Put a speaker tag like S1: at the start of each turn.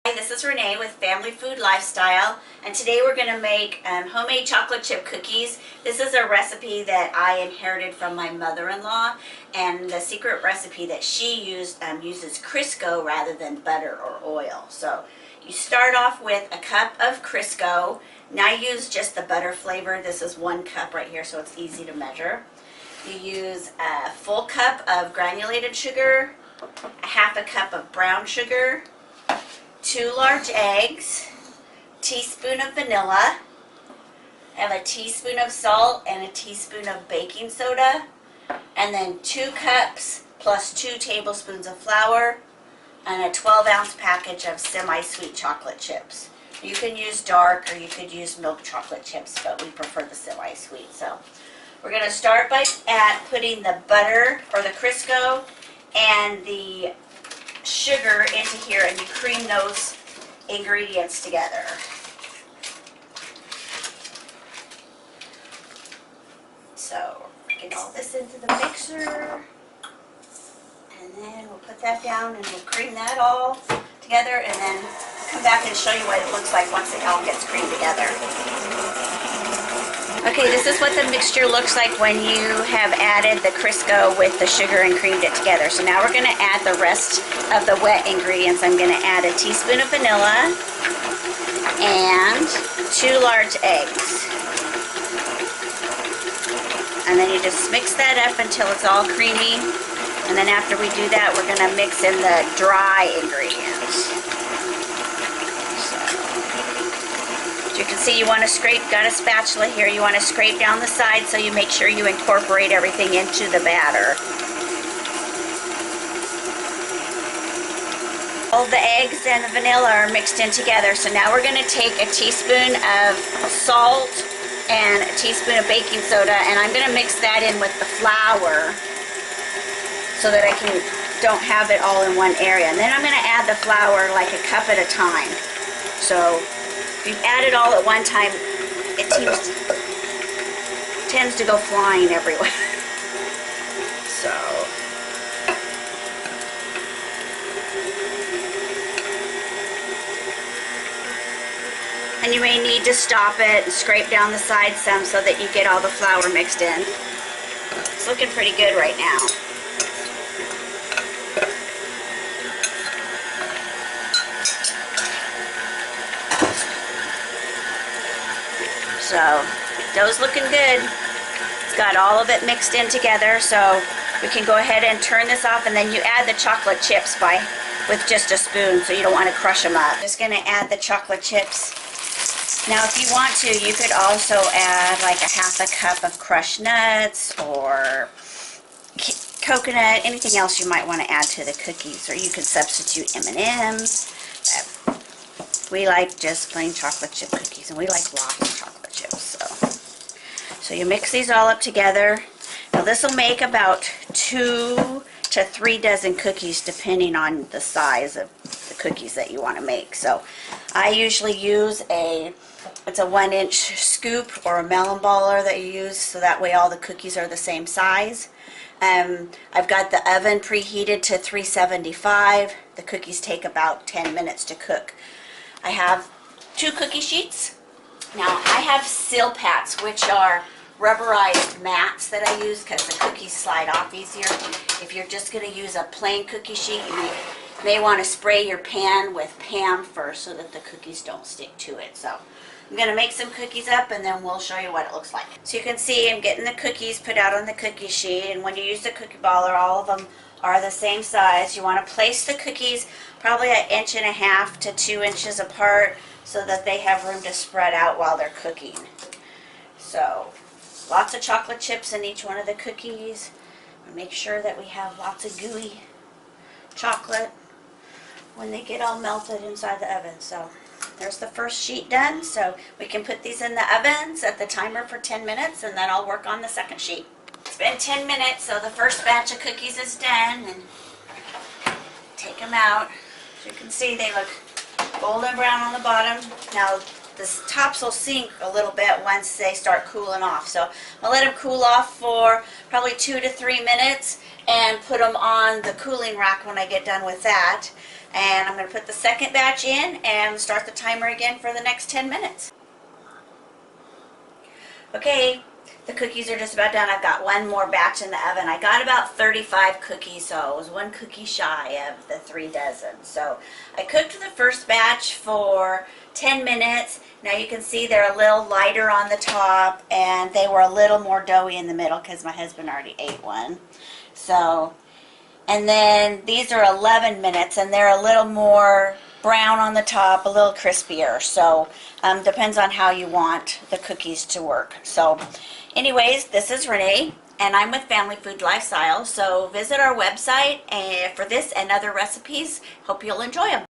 S1: Hi, this is Renee with Family Food Lifestyle, and today we're going to make homemade chocolate chip cookies. This is a recipe that I inherited from my mother-in-law, and the secret recipe that she used uses Crisco rather than butter or oil. So you start off with a cup of Crisco. Now I use just the butter flavor. This is 1 cup right here, so it's easy to measure. You use a full cup of granulated sugar, a half a cup of brown sugar, 2 large eggs, teaspoon of vanilla, I have a teaspoon of salt and a teaspoon of baking soda, and then 2 cups plus 2 tablespoons of flour, and a 12-ounce package of semi-sweet chocolate chips. You can use dark or you could use milk chocolate chips, but we prefer the semi-sweet. So we're going to start by putting the butter or the Crisco and the sugar into here, and you cream those ingredients together. So get all this into the mixer, and then we'll put that down and we'll cream that all together, and then come back and show you what it looks like once it all gets creamed together. Okay, this is what the mixture looks like when you have added the Crisco with the sugar and creamed it together. So now we're going to add the rest of the wet ingredients. I'm going to add a teaspoon of vanilla and 2 large eggs. And then you just mix that up until it's all creamy. And then after we do that, we're going to mix in the dry ingredients. You can see you want to scrape, got a spatula here, you want to scrape down the side so you make sure you incorporate everything into the batter. All the eggs and the vanilla are mixed in together, so now we're going to take a teaspoon of salt and a teaspoon of baking soda, and I'm going to mix that in with the flour so that I don't have it all in one area. And then I'm going to add the flour like a cup at a time. So if you add it all at one time, it tends to go flying everywhere. So, and you may need to stop it and scrape down the sides some so that you get all the flour mixed in. It's looking pretty good right now. So, dough's looking good. It's got all of it mixed in together, so we can go ahead and turn this off, and then you add the chocolate chips with just a spoon, so you don't want to crush them up. Just going to add the chocolate chips. Now, if you want to, you could also add like a half a cup of crushed nuts or coconut, anything else you might want to add to the cookies, or you could substitute M&Ms. We like just plain chocolate chip cookies, and we like lots of chocolate chips. So you mix these all up together. Now this will make about 2 to 3 dozen cookies depending on the size of the cookies that you want to make. So I usually use it's a 1-inch scoop or a melon baller that you use, so that way all the cookies are the same size. I've got the oven preheated to 375. The cookies take about 10 minutes to cook. I have 2 cookie sheets. Now I have Silpats, which are rubberized mats that I use because the cookies slide off easier. If you're just going to use a plain cookie sheet, you may want to spray your pan with Pam first so that the cookies don't stick to it. So I'm going to make some cookies up, and then we'll show you what it looks like. So you can see I'm getting the cookies put out on the cookie sheet, and when you use the cookie baller, all of them are the same size. You want to place the cookies probably 1.5 to 2 inches apart so that they have room to spread out while they're cooking. So lots of chocolate chips in each one of the cookies. Make sure that we have lots of gooey chocolate when they get all melted inside the oven. So there's the first sheet done. So we can put these in the oven, set the timer for 10 minutes, and then I'll work on the second sheet. It's been 10 minutes, so the first batch of cookies is done, and take them out. As you can see, they look golden brown on the bottom. Now the tops will sink a little bit once they start cooling off. So I'll let them cool off for probably 2 to 3 minutes and put them on the cooling rack when I get done with that. And I'm going to put the second batch in and start the timer again for the next 10 minutes. Okay, the cookies are just about done. I've got one more batch in the oven. I got about 35 cookies, so I was 1 cookie shy of the 3 dozen. So I cooked the first batch for 10 minutes. Now you can see they're a little lighter on the top, and they were a little more doughy in the middle because my husband already ate one. So, and then these are 11 minutes, and they're a little more brown on the top, a little crispier. So depends on how you want the cookies to work. So anyways, this is Renee, and I'm with Family Food Lifestyle. So visit our website for this and other recipes. Hope you'll enjoy them.